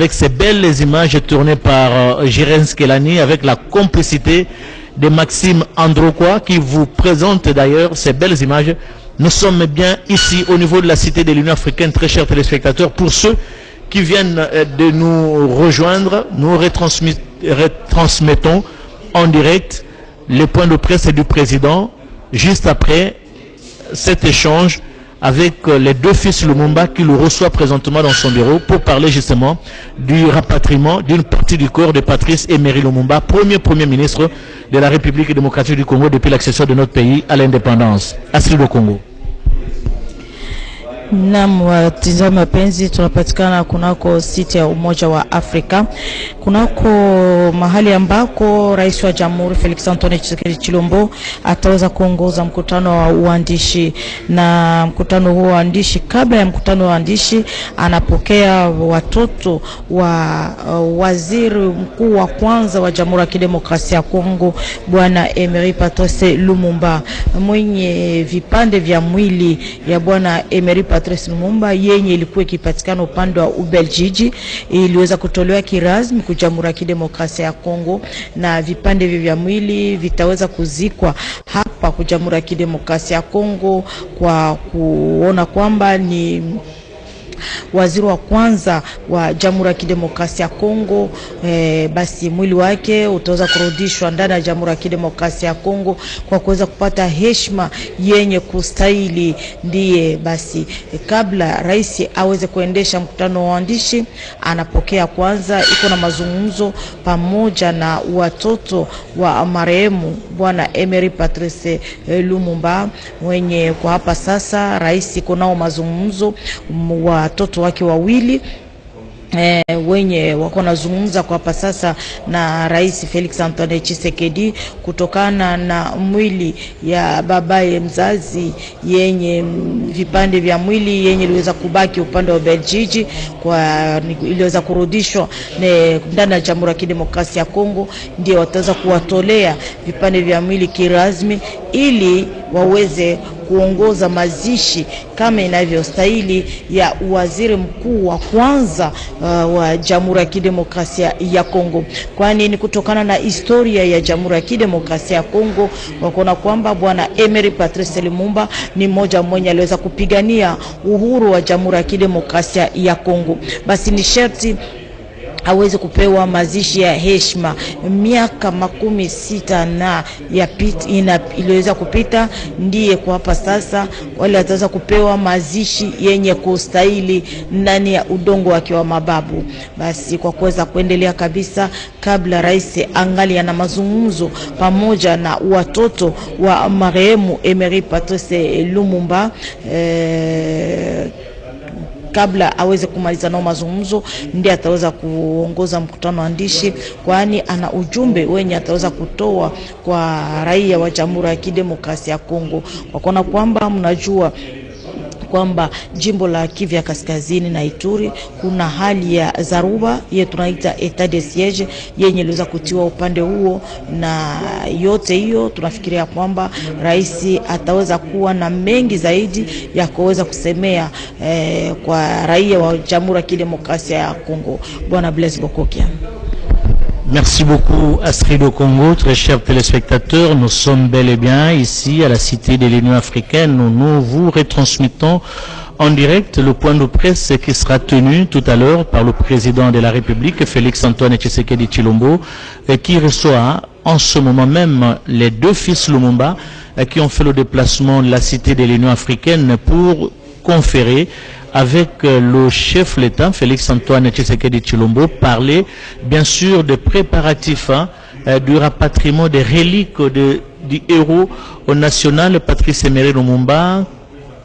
avec ces belles images tournées par Jirens Kelani, avec la complicité de Maxime Androquois qui vous présente d'ailleurs ces belles images. Nous sommes bien ici au niveau de la Cité de l'Union africaine, très chers téléspectateurs. Pour ceux qui viennent de nous rejoindre, nous retransmettons en direct le point de presse du président juste après cet échange avec les deux fils Lumumba qui le reçoit présentement dans son bureau pour parler justement du rapatriement d'une partie du corps de Patrice Emery Lumumba, premier ministre de la République démocratique du Congo depuis l'accession de notre pays à l'indépendance. Astrid Congo. Naam, watazamaji mapenzi, tunapatikana kunako siti ya Umoja wa Afrika, kunako mahali ambako Rais wa Jamhuri Felix Antoine Tshisekedi Tshilombo ataweza kuongoza mkutano wa uandishi. Na mkutano huo uandishi, kabla ya mkutano wa uandishi, anapokea watoto wa waziri mkuu wa kwanza wa Jamhuri ya Kidemokrasia ya Kongo, Bwana Emery Patrice Lumumba, mwenye vipande vya mwili ya Bwana Emery Patrice Lumumba yenye ilikuwa ikipatikana upande wa Ubeljiji iliweza kutolewa kirasmi kwa Jamhuri ya Kidemokrasia ya Kongo, na vipande vya mwili vitaweza kuzikwa hapa kwa Jamhuri ya Kidemokrasia ya Kongo, kwa kuona kwamba ni waziri wa kwanza wa Jamhuri ya Kidemokrasia ya Kongo. Basi mwili wake utaweza kurudishwa ndani ya Jamhuri ya Kidemokrasia ya Kongo kwa kuweza kupata heshima yenye kustahili. Ndiye basi kabla rais aweze kuendesha mkutano wa waandishi, anapokea kwanza, iko na mazungumzo pamoja na watoto wa marehemu Bwana Emery Patrice Lumumba, mwenye kwa hapa sasa rais iko nao mazungumzo watoto wake wawili wenye wako nazungumza kwa hapa sasa na Rais Felix Antoine Tshisekedi kutokana na mwili ya babaye mzazi yenye vipande vya mwili yenye iliweza kubaki upande wa Beljiji, kwa iliweza kurudishwa ndani ya Jamhuri ya Kidemokrasia ya Kongo. Ndio wataweza kuwatolea vipande vya mwili kirasmi ili waweze kuongoza mazishi kama inavyostahili ya waziri mkuu wa kwanza wa Jamhuri ya Kidemokrasia ya Kongo. Kwani ni kutokana na historia ya Jamhuri ya Kidemokrasia ya Kongo, wakaona kwamba Bwana Emery Patrice Lumumba ni mmoja mwenye aliweza kupigania uhuru wa Jamhuri ya Kidemokrasia ya Kongo. Basi ni sharti aweze kupewa mazishi ya heshima. Miaka 60 na iliweza kupita, ndiye kwa hapa sasa wale ataweza kupewa mazishi yenye kustahili ndani ya udongo wake wa mababu. Basi kwa kuweza kuendelea kabisa, kabla rais angali ana mazungumzo pamoja na watoto wa marehemu Emery Patrice Lumumba, kabla aweze kumaliza nao mazungumzo, ndiye ataweza kuongoza mkutano waandishi, kwani ana ujumbe wenye ataweza kutoa kwa raia wa Jamhuri ya Kidemokrasia ya Kongo. Kwa kuona kwamba mnajua kwamba jimbo la Kivu ya Kaskazini na Ituri kuna hali ya dharuba yetu tunaita etat de siege yenye iliweza kutiwa upande huo, na yote hiyo tunafikiria kwamba rais ataweza kuwa na mengi zaidi ya kuweza kusemea kwa raia wa Jamhuri ya Kidemokrasia ya Kongo. Bwana Blaise Bokokia. Merci beaucoup Astrid au Congo. Très chers téléspectateurs, nous sommes bel et bien ici à la Cité de l'Union africaine où nous vous retransmettons en direct le point de presse qui sera tenu tout à l'heure par le président de la République, Félix Antoine Tshisekedi Tshilombo, qui reçoit en ce moment même les deux fils Lumumba qui ont fait le déplacement de la Cité de l'Union africaine pour conférer avec le chef de l'État, Félix Antoine Tshisekedi Tshilombo, parler bien sûr des préparatifs du rapatriement des reliques du héros national Patrice Emery Lumumba.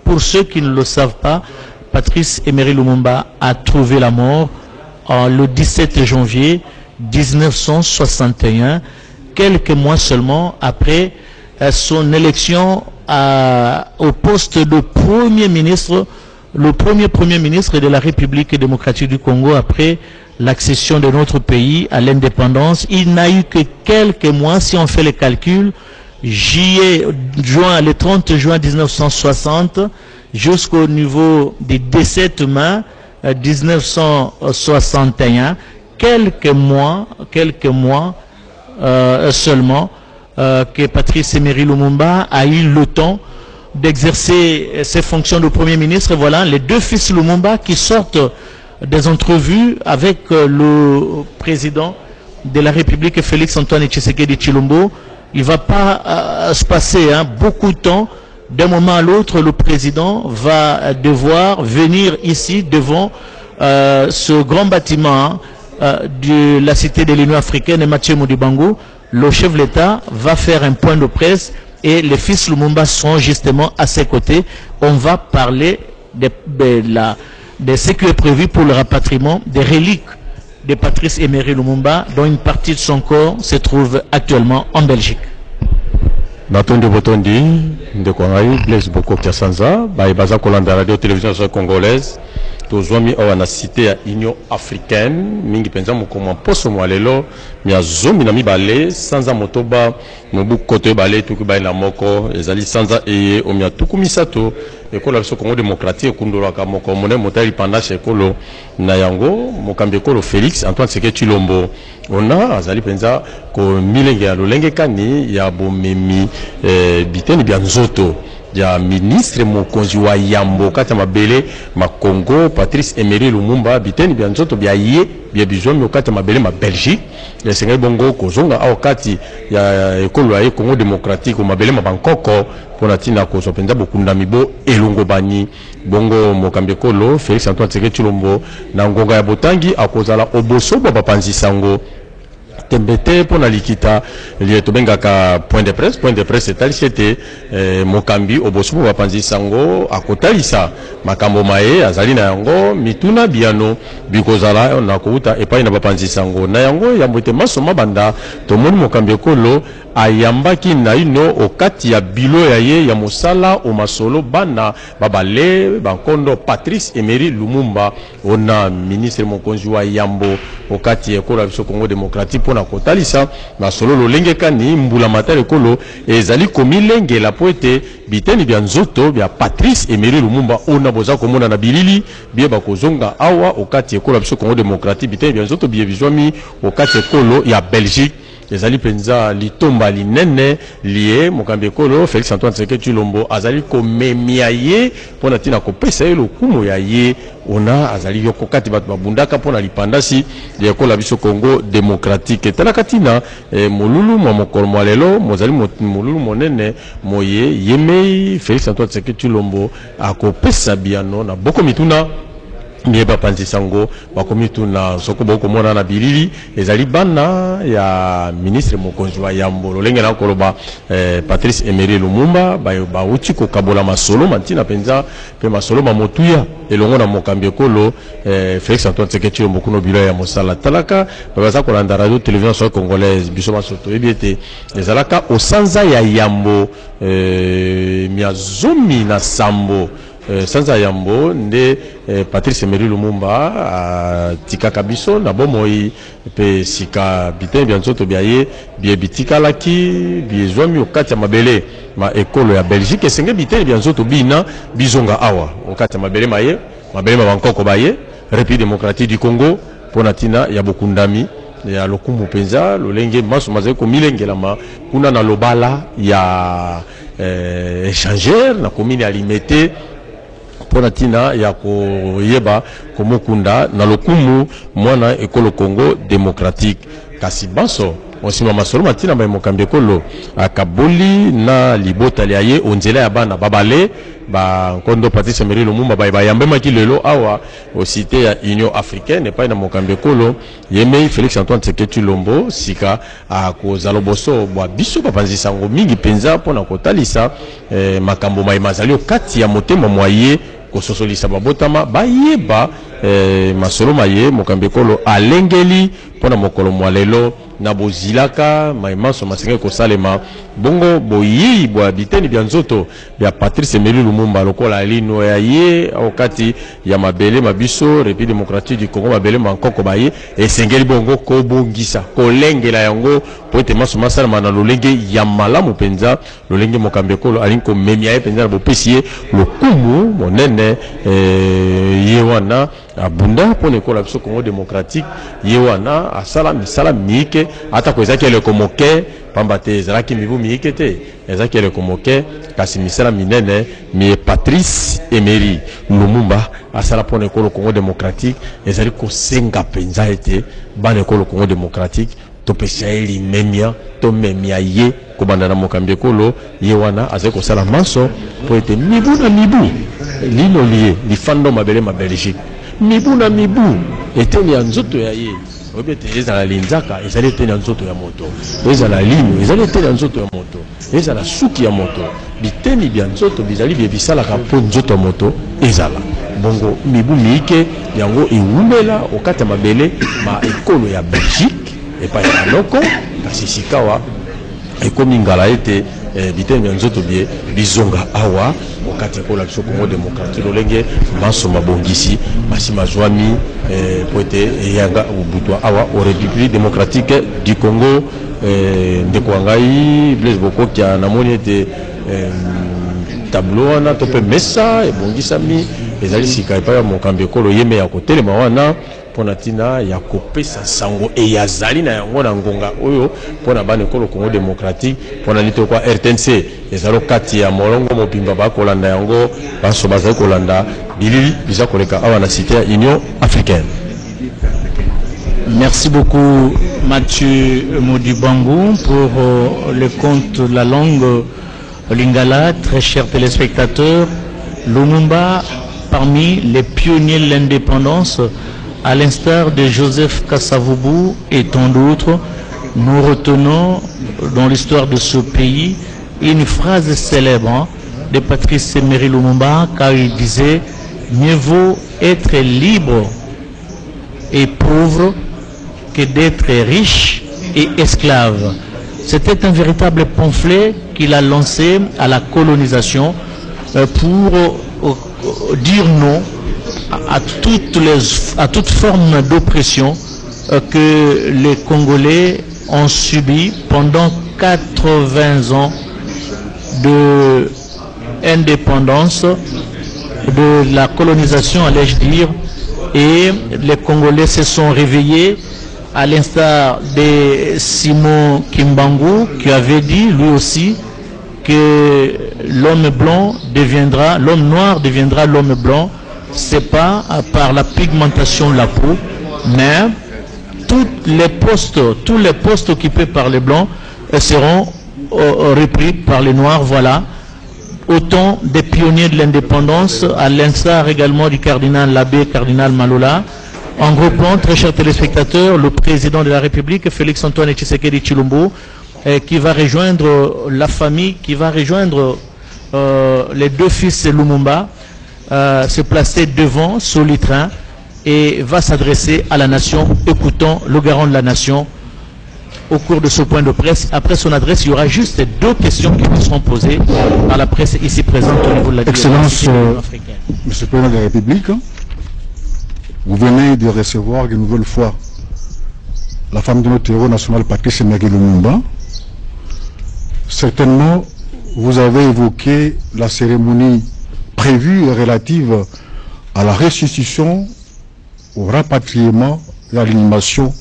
Pour ceux qui ne le savent pas, Patrice Emery Lumumba a trouvé la mort le 17 janvier 1961, quelques mois seulement après son élection au poste de Premier ministre, le premier ministre de la République démocratique du Congo après l'accession de notre pays à l'indépendance. Il n'a eu que quelques mois, si on fait les calculs, le 30 juin 1960 jusqu'au niveau des 17 mai 1961, quelques mois seulement que Patrice Emery Lumumba a eu le temps d'exercer ses fonctions de Premier ministre. Et voilà, les deux fils Lumumba qui sortent des entrevues avec le président de la République, Félix Antoine Tshisekedi Tshilombo. Il ne va pas se passer beaucoup de temps. D'un moment à l'autre, le président va devoir venir ici devant ce grand bâtiment de la cité de l'Union africaine et Mathieu Modibango. Le chef de l'État va faire un point de presse et les fils Lumumba seront justement à ses côtés. On va parler de ce qui est prévu pour le rapatriement des reliques de Patrice Emery Lumumba, dont une partie de son corps se trouve actuellement en Belgique. Natondi Botondi, Ndekwangaï, Blaise Boko Kiasanza, Baïbaza Kolanda Radio Télévision Congolaise, Tozwami Awana cité à Union africaine, Mingi Penza Mokoma Poso Mwalelo, Mia Zomi Nami Bale, Sanza Motoba, Nobu Kote Bale, Tukuba na Moko, Ezali Sanza Eye, Omia Tukumisato, Ekola Biso Congo Démocratique, Kundora Kamoko, Mone Motari Panache Ekolo, Nayango, Mokambekolo Félix, Antoine Seke Tshilombo, Ona, Azali Penza, Ko Milenge Alolenge Kani, Yabo Memi, Biteni Bianzoto. Ya ministre mokonzi wa Yambo kata mabele Makongo Patrice Emery Lumumba biteni bya nzoto bya ye bya bizomi kata mabele ma Belgique ya sengai bongo kozonga au kati ya ekolo ya Congo démocratique mabele ma Bangkoko pona tina ko sopenza bokunda mibo elongo bani bongo mokambe kolo Félix Antoine Tshisekedi Tshilombo na ngonga ya botangi akozala oboso ba panzi sango tembete pona likita lieto bengaka point de presse etalisete mokambi obosubu bapanzi sango akotalisa makambo maye azali na yango mituna biano bikozala na kouta epai na bapanzi sango na yango yambote masoma banda tomoni mokambi ekolo ayambaki na ino okati ya bilo ya ye ya mosala o masolo bana babale bankondo Patrice Emery Lumumba ona ministre mokonzi wa Yambo okati ekola biso Congo démocratique pona kotalisa masolo lolenge kani mbula matale kolo ezali komilengela poete biteni bya nzoto bya Patrice Emery Lumumba ona boza komona na bilili bie bakozonga awa okati ekola biso Congo démocratique biteni bya nzoto bie bizwami okati ekolo ya Belgique ezali penza litomba linene lié mokambi ekolo Félix Antoine Tshisekedi Tshilombo azali komemia ye pona tina kopesa ye lokumu ya ye ona azali yoko kati batu babundaka pona lipandasi ya ekola biso Congo démocratique talaka tina molulu mwa mokolo mwa lelo mozali molulu monene moye yemei Félix Antoine Tshisekedi Tshilombo akopesa biano na boko mituna Mieba panzi sango bakomitu na soko boko mona na bilili ezali bana ya ministre mokonzi wa Yambo lolenge na koloba Patrice Emery Lumumba ba uti ko kabola masolo mantina penza pe masolo mamotuya elongo na mokambi ekolo Félix Antoine Tshisekedi Tshilombo kuno bilo ya mosala talaka baza kolanda radio télévision congolaise biso masoto ebiete ezalaka osanza ya Yambo miazomi na sambo sanza Yambo nde Patrice Emery Lumumba tikaka biso na bomoi pe sika biteni bya nzoto bya ye bie bitikalaki biezwami okati ya mabele ma ekolo ya Belgique esenge biteni bya nzoto bina bizonga awa okati ya mabele maye mabele ma Bangkoko baye République démocratique du Congo pona tina ya bokundami ya lokumu penza lolenge maso mazali ko milengelama kuna na lobala ya échangeur na commune alimete pona tina ya koyeba komukunda na lokumu mwana ekolo Congo démocratique kasi banso osima masolo matina ba mokambi ekolo akaboli na libota liaye onzela ya bana babale ba nkondo Patrice Emery Lumumba ba yambe makilelo awa au cité ya Union africaine pa na mokambi ekolo yemei Félix Antoine Tshisekedi Tshilombo sika akozala boso bwa biso bapanzi sango mingi penza pona kotalisa makambo mai mazali kati ya motema moye kososolisa babotama bayeba masolo maye mokambi ekolo alengeli pona mokolo mwalelo na bozilaka maimaso masenga kosalema bongo boyi bwa biteni bya nzoto bya Patrice Emery Lumumba lokola lino ya ye okati ya mabele mabiso République démocratique du Congo mabele mankoko baye esengeli bongo ko bongisa kolengela yango poete maso masala mana lolenge ya malamu penza lolenge mokambi ekolo alinko memia ye penza bopesiye lokumu monene ye wana abunda pour l'école biso Congo démocratique yewana asala misala miike ata ko ezaki le komoke pamba te ezalaki mibu miike te ezaki le komoke kasi misala minene mi Patrice Emery Lumumba asala pour l'école Congo démocratique ezali ko senga penza ete ban école Congo démocratique to pesa eli memia to memia ye ko banda na mokambi ekolo yewana azali ko sala maso pour ete mibu na mibu lino lié li fando mabele ma Belgique mibu na mibu eteni ya nzoto ya ye obete ezala linzaka ezali eteni ya nzoto ya moto ezala lino ezali eteni ya nzoto ya moto ezala suki ya moto biteni bya nzoto bizali bye bisalaka po nzoto ya moto ezala bongo mibu miike yango ewumela okati ya mabele ma ekolo ya Belgique epa ya maloko kasi sikawa ekomi ngala ete biteni ya nzoto bie bizonga awa wakati ko la Congo démocratique lolenge maso mabongisi masima zwami poete yanga ubutwa awa au République démocratique du Congo ndeko ngai Blaise Bokoki na moni ete tableau wana to pe mesa ebongisa mi ezali sika epa ya mokambi kolo yeme ya kotelema wana pona tina ya kopesa sango e yazali na yango na ngonga oyo pona bane kolo Congo démocratique pona nito kwa RTNC ezalo kati ya molongo mobimba ba kolanda yango baso bazali kolanda bilili biza koleka awa na cité ya Union africaine. Merci beaucoup Mathieu Modibangu pour le compte de la langue lingala. Très chers téléspectateurs, Lumumba parmi les pionniers de l'indépendance, à l'instar de Joseph Kasavubu et tant d'autres, nous retenons dans l'histoire de ce pays une phrase célèbre de Patrice Emery Lumumba, car il disait « Mieux vaut être libre et pauvre que d'être riche et esclave ». C'était un véritable pamphlet qu'il a lancé à la colonisation pour dire non à toute forme d'oppression que les Congolais ont subi pendant 80 ans d'indépendance, de la colonisation, allais-je dire, et les Congolais se sont réveillés à l'instar de Simon Kimbangu qui avait dit lui aussi que l'homme noir deviendra l'homme blanc. C'est pas par la pigmentation de la peau, mais tous les postes occupés par les blancs seront repris par les noirs. Voilà, autant des pionniers de l'indépendance, à l'instar également du cardinal l'abbé cardinal Malola. En gros plan, très chers téléspectateurs, le président de la République, Félix Antoine Tshisekedi Tshilombo, qui va rejoindre la famille, qui va rejoindre les deux fils de Lumumba, se placer devant sur le train et va s'adresser à la nation. Écoutons le garant de la nation au cours de ce point de presse. Après son adresse, il y aura juste 2 questions qui vous seront posées par la presse ici présente au niveau de la Excellence, Monsieur le Président de la République, vous venez de recevoir une nouvelle fois la femme de notre héros national Patrice Emery Lumumba. Certainement, vous avez évoqué la cérémonie prévue et relative à la restitution, au rapatriement et à l'animation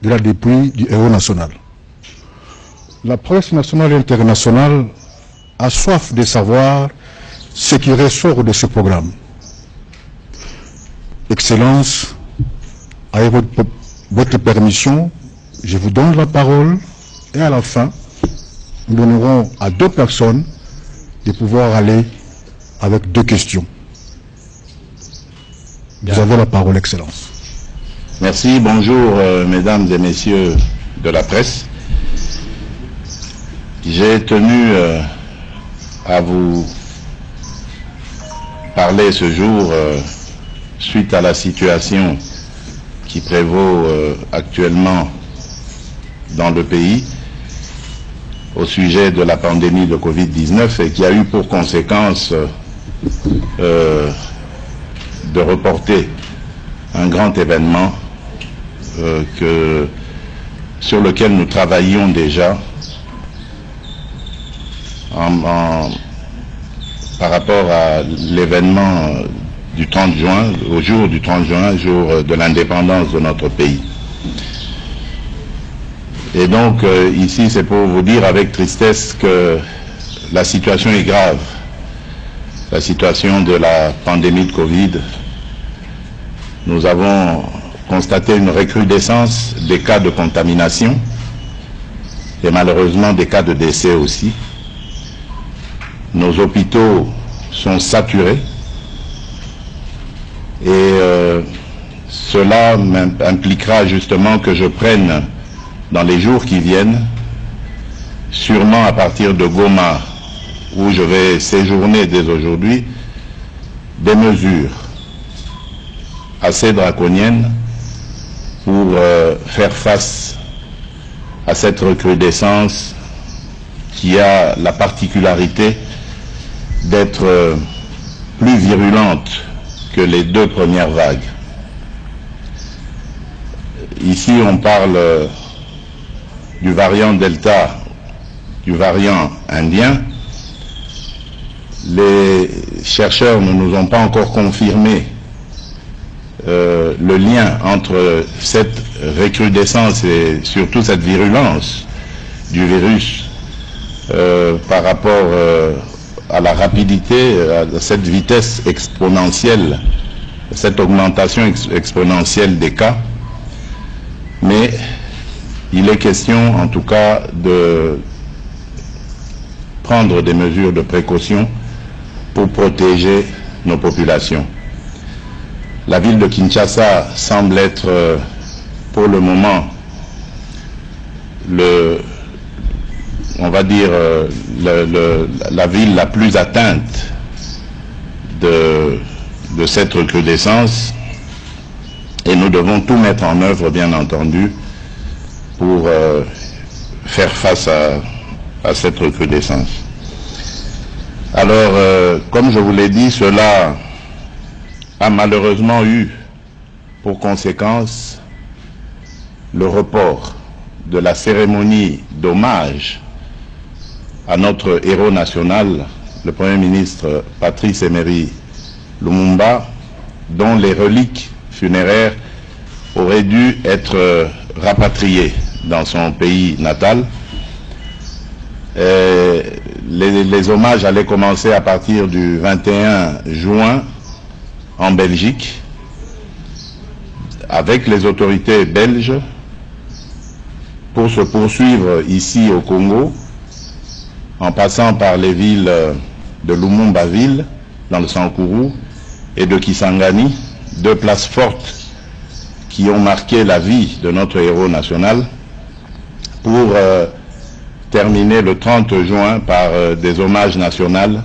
de la dépouille du héros national. La presse nationale et internationale a soif de savoir ce qui ressort de ce programme. Excellence, avec votre permission, je vous donne la parole et à la fin, nous donnerons à 2 personnes de pouvoir aller avec 2 questions. Vous avez la parole, Excellence. Merci, bonjour mesdames et messieurs de la presse. J'ai tenu à vous parler ce jour suite à la situation qui prévaut actuellement dans le pays au sujet de la pandémie de Covid-19 et qui a eu pour conséquence de reporter un grand événement sur lequel nous travaillions déjà par rapport à l'événement du 30 juin, au jour du 30 juin, jour de l'indépendance de notre pays. Et donc, ici, c'est pour vous dire avec tristesse que la situation est grave. La situation de la pandémie de Covid. Nous avons constaté une recrudescence des cas de contamination et malheureusement des cas de décès aussi. Nos hôpitaux sont saturés et cela impliquera justement que je prenne dans les jours qui viennent, sûrement à partir de Goma, où je vais séjourner dès aujourd'hui, des mesures assez draconiennes pour faire face à cette recrudescence qui a la particularité d'être plus virulente que les 2 premières vagues. Ici, on parle du variant Delta, du variant indien. Les chercheurs ne nous ont pas encore confirmé le lien entre cette recrudescence et surtout cette virulence du virus par rapport à la rapidité, à cette vitesse exponentielle, cette augmentation exponentielle des cas. Mais il est question en tout cas de prendre des mesures de précaution pour protéger nos populations. La ville de Kinshasa semble être pour le moment on va dire la ville la plus atteinte de cette recrudescence, et nous devons tout mettre en œuvre, bien entendu, pour faire face à cette recrudescence. Alors, comme je vous l'ai dit, cela a malheureusement eu pour conséquence le report de la cérémonie d'hommage à notre héros national, le Premier ministre Patrice Emery Lumumba, dont les reliques funéraires auraient dû être rapatriées dans son pays natal. Les hommages allaient commencer à partir du 21 juin en Belgique, avec les autorités belges, pour se poursuivre ici au Congo, en passant par les villes de Lumumba-Ville, dans le Sankuru, et de Kisangani, 2 places fortes qui ont marqué la vie de notre héros national, pour terminer le 30 juin par des hommages nationaux,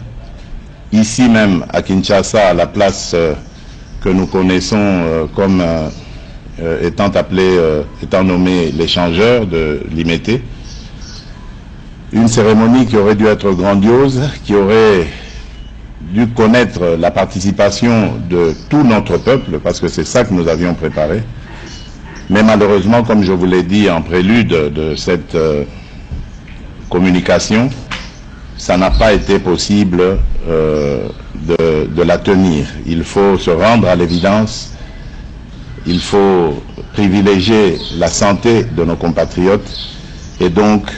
ici même à Kinshasa, à la place que nous connaissons comme étant nommée l'échangeur de l'Imété. Une cérémonie qui aurait dû être grandiose, qui aurait dû connaître la participation de tout notre peuple, parce que c'est ça que nous avions préparé. Mais malheureusement, comme je vous l'ai dit en prélude de cette communication, ça n'a pas été possible de la tenir. Il faut se rendre à l'évidence, il faut privilégier la santé de nos compatriotes, et donc,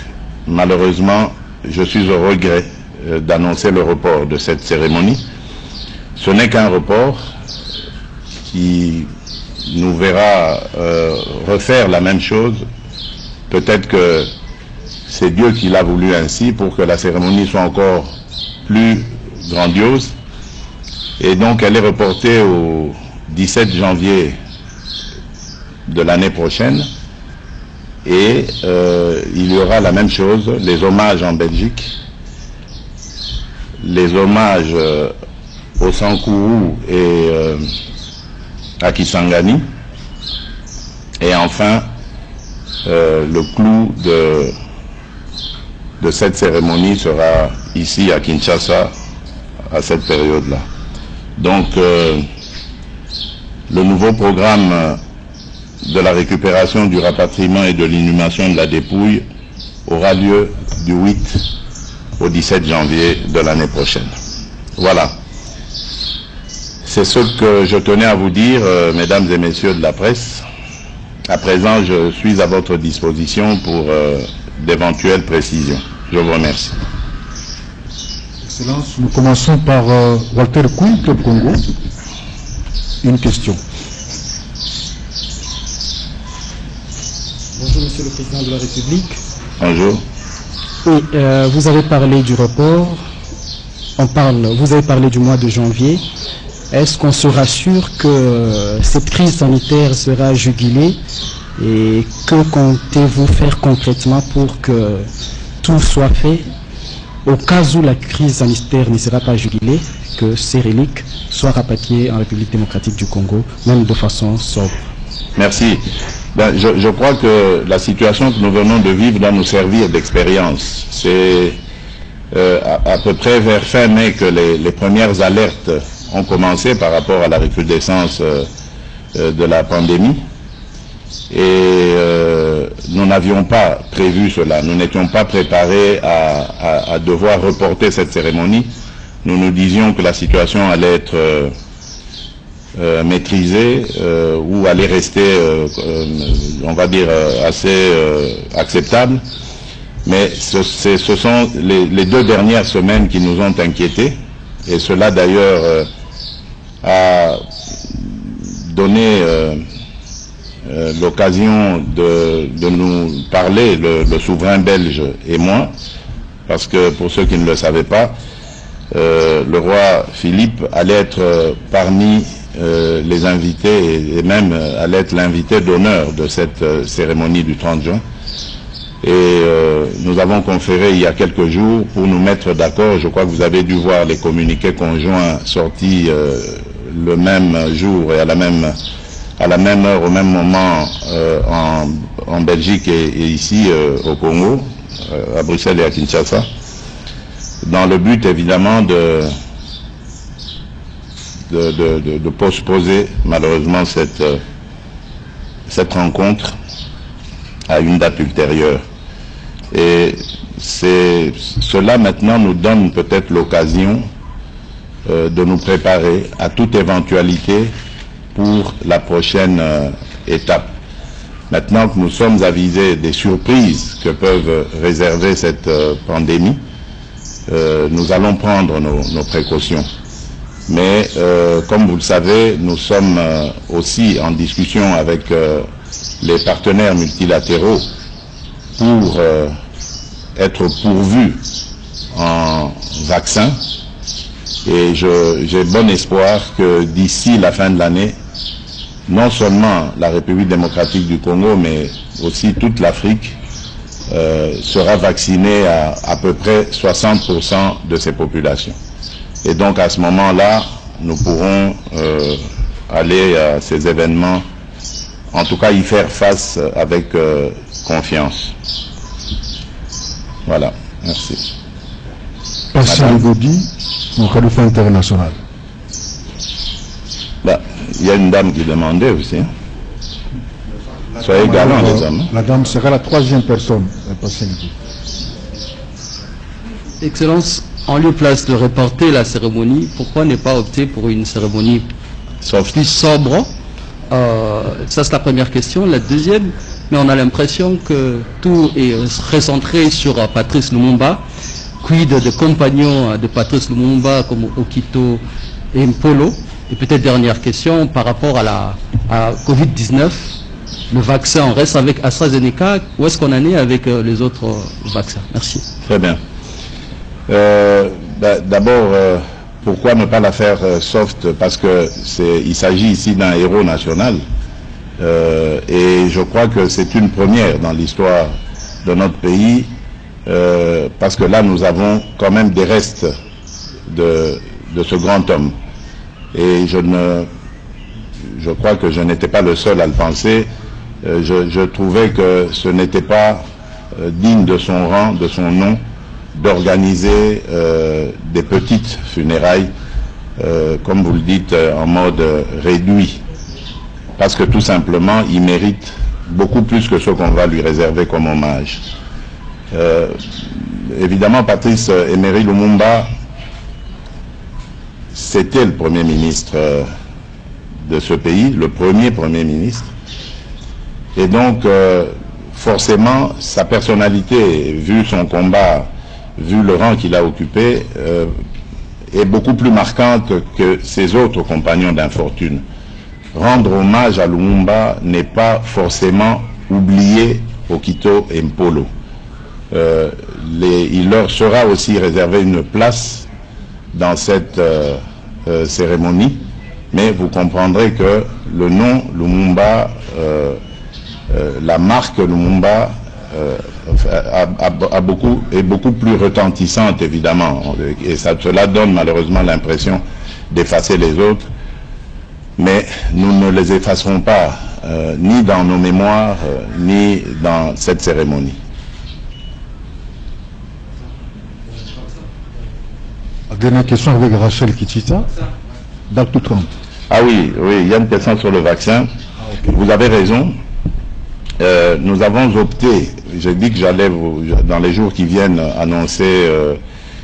malheureusement, je suis au regret d'annoncer le report de cette cérémonie. Ce n'est qu'un report qui nous verra refaire la même chose. Peut-être que c'est Dieu qui l'a voulu ainsi pour que la cérémonie soit encore plus grandiose. Et donc elle est reportée au 17 janvier de l'année prochaine. Et il y aura la même chose, les hommages en Belgique, les hommages au Sankuru et à Kisangani, et enfin le clou de cette cérémonie sera ici à Kinshasa à cette période-là. Donc le nouveau programme de la récupération, du rapatriement et de l'inhumation de la dépouille aura lieu du 8 au 17 janvier de l'année prochaine. Voilà. C'est ce que je tenais à vous dire, mesdames et messieurs de la presse. À présent, je suis à votre disposition pour d'éventuelles précisions. Je vous remercie. Excellence, nous commençons par Walter Koui, Club Congo. Une question. Bonjour Monsieur le Président de la République. Bonjour. Oui, vous avez parlé du report. Vous avez parlé du mois de janvier. Est-ce qu'on se rassure que cette crise sanitaire sera jugulée et que comptez-vous faire concrètement pour que tout soit fait au cas où la crise sanitaire ne sera pas jugulée, que ces reliques soient rapatriées en République démocratique du Congo, même de façon sobre? Merci. Je crois que la situation que nous venons de vivre doit nous servir d'expérience. C'est à peu près vers fin mai que les premières alertes ont commencé par rapport à la recrudescence de la pandémie. Et nous n'avions pas prévu cela. Nous n'étions pas préparés à devoir reporter cette cérémonie. Nous nous disions que la situation allait être maîtrisée ou allait rester, on va dire, assez acceptable. Mais ce sont les 2 dernières semaines qui nous ont inquiétés. Et cela d'ailleurs a donné l'occasion de nous parler, le souverain belge et moi, parce que pour ceux qui ne le savaient pas, le roi Philippe allait être parmi les invités et même allait être l'invité d'honneur de cette cérémonie du 30 juin. Et nous avons conféré il y a quelques jours pour nous mettre d'accord. Je crois que vous avez dû voir les communiqués conjoints sortis le même jour et à la même heure, au même moment en Belgique et ici au Congo, à Bruxelles et à Kinshasa, dans le but évidemment de postposer malheureusement cette rencontre à une date ultérieure. Et cela maintenant nous donne peut-être l'occasion de nous préparer à toute éventualité pour la prochaine étape. Maintenant que nous sommes avisés des surprises que peuvent réserver cette pandémie, nous allons prendre nos précautions. Mais comme vous le savez, nous sommes aussi en discussion avec les partenaires multilatéraux pour être pourvus en vaccins. Et j'ai bon espoir que d'ici la fin de l'année, non seulement la République démocratique du Congo, mais aussi toute l'Afrique sera vaccinée à peu près 60% de ses populations. Et donc à ce moment-là, nous pourrons aller à ces événements, en tout cas y faire face avec confiance. Voilà, merci. Pascal Godi, mon Khalifa international. Il y a une dame qui demandait aussi. Soyez galants les hommes. La dame sera la 3e personne. Excellence, en lieu place de reporter la cérémonie, pourquoi ne pas opter pour une cérémonie plus sobre? Ça c'est la première question. La deuxième, mais on a l'impression que tout est recentré sur Patrice Lumumba. Quid de compagnons de Patrice Lumumba comme Okito et Mpolo? Et peut-être dernière question par rapport à Covid-19, le vaccin, on reste avec AstraZeneca, où est-ce qu'on en est avec les autres vaccins? Merci. Très bien. D'abord, pourquoi ne pas la faire soft? Parce que il s'agit ici d'un héros national. Et je crois que c'est une première dans l'histoire de notre pays, parce que là nous avons quand même des restes de ce grand homme. Et je crois que je n'étais pas le seul à le penser. Je trouvais que ce n'était pas digne de son rang, de son nom, d'organiser des petites funérailles, comme vous le dites, en mode réduit. Parce que tout simplement, il mérite beaucoup plus que ce qu'on va lui réserver comme hommage. Évidemment, Patrice Emery Lumumba, c'était le Premier ministre de ce pays, le premier Premier ministre. Et donc, forcément, sa personnalité, vu son combat, vu le rang qu'il a occupé, est beaucoup plus marquante que ses autres compagnons d'infortune. Rendre hommage à Lumumba n'est pas forcément oublier Okito et Mpolo. Il leur sera aussi réservé une place dans cette cérémonie, mais vous comprendrez que le nom Lumumba, la marque Lumumba est beaucoup plus retentissante, évidemment, et cela donne malheureusement l'impression d'effacer les autres, mais nous ne les effacerons pas, ni dans nos mémoires, ni dans cette cérémonie. La dernière question avec Rachel Kitita, d'Actu 30. Ah oui, il y a une question sur le vaccin. Vous avez raison. Nous avons opté, j'ai dit que j'allais, dans les jours qui viennent, annoncer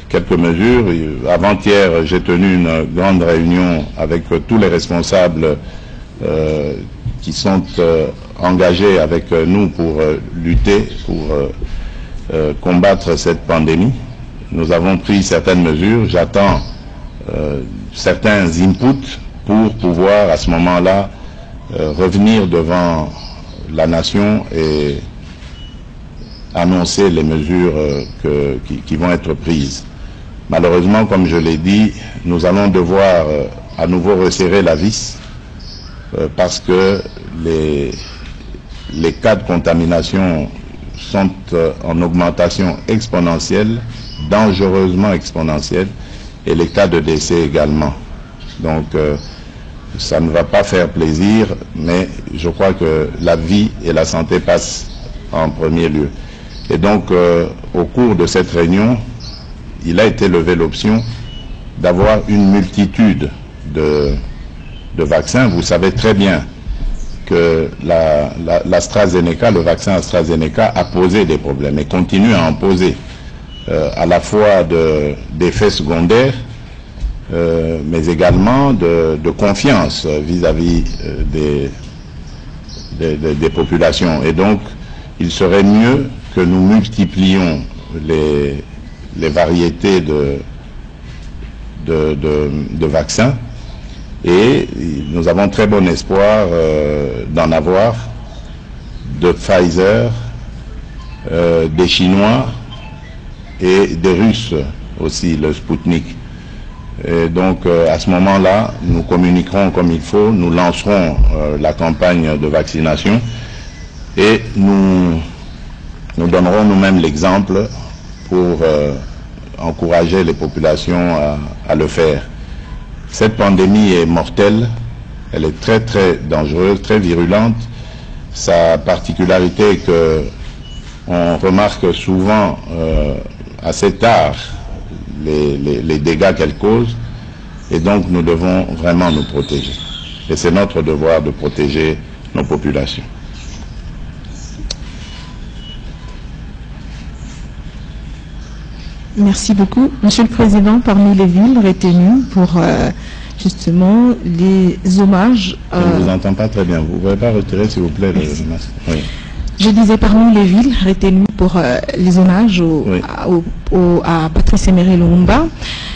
quelques mesures. Avant-hier, j'ai tenu une grande réunion avec tous les responsables qui sont engagés avec nous pour lutter, pour combattre cette pandémie. Nous avons pris certaines mesures. J'attends certains inputs pour pouvoir, à ce moment-là, revenir devant la nation et annoncer les mesures qui vont être prises. Malheureusement, comme je l'ai dit, nous allons devoir à nouveau resserrer la vis parce que les cas de contamination sont en augmentation exponentielle, dangereusement exponentielle, et les cas de décès également. Donc, ça ne va pas faire plaisir, mais je crois que la vie et la santé passent en premier lieu. Et donc, au cours de cette réunion, il a été levé l'option d'avoir une multitude de vaccins. Vous savez très bien que l'AstraZeneca, le vaccin AstraZeneca a posé des problèmes et continue à en poser, à la fois d'effets secondaires, mais également de confiance vis-à-vis des populations. Et donc, il serait mieux que nous multiplions les variétés de vaccins, et nous avons très bon espoir d'en avoir, de Pfizer, des Chinois et des Russes aussi, le Sputnik. Et donc, à ce moment-là, nous communiquerons comme il faut, nous lancerons la campagne de vaccination et nous donnerons nous-mêmes l'exemple pour encourager les populations à le faire. Cette pandémie est mortelle, elle est très très dangereuse, très virulente. Sa particularité est que on remarque souvent assez tard les dégâts qu'elle cause, et donc nous devons vraiment nous protéger. Et c'est notre devoir de protéger nos populations. Merci beaucoup. Monsieur le Président, parmi les villes retenues pour justement les hommages... Je ne vous entends pas très bien. Vous ne pouvez pas retirer, s'il vous plaît, le masque. Oui. Je disais parmi les villes retenues pour les hommages à Patrice Emery Lumumba,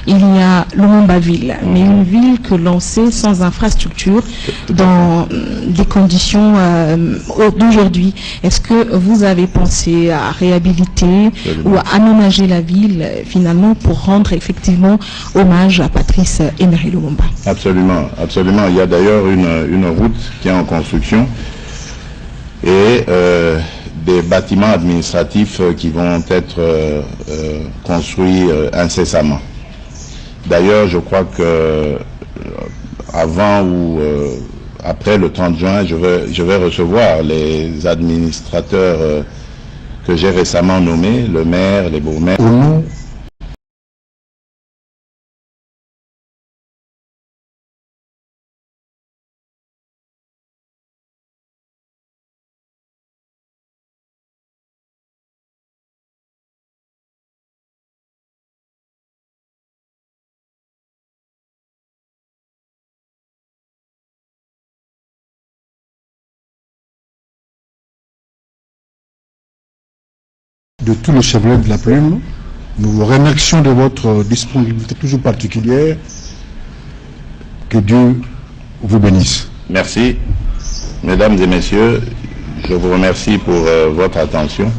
il y a Lumumba-Ville, mais une ville que l'on sait sans infrastructure, dans des conditions d'aujourd'hui. Est-ce que vous avez pensé à réhabiliter ou à aménager la ville finalement pour rendre effectivement hommage à Patrice Emery Lumumba? Absolument, absolument. Il y a d'ailleurs une route qui est en construction et des bâtiments administratifs qui vont être construits incessamment. D'ailleurs, je crois que avant ou après le 30 juin, je vais recevoir les administrateurs que j'ai récemment nommés, le maire, les bourgmestres. de tout le Chevrolet de la Plume. Nous vous remercions de votre disponibilité toujours particulière. Que Dieu vous bénisse. Merci. Mesdames et messieurs, je vous remercie pour votre attention.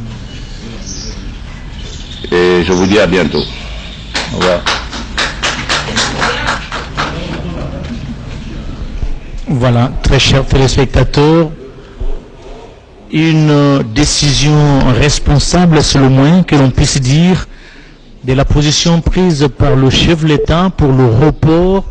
Et je vous dis à bientôt. Au revoir. Voilà, très chers téléspectateurs, une décision responsable, c'est le moins que l'on puisse dire, de la position prise par le chef de l'État pour le report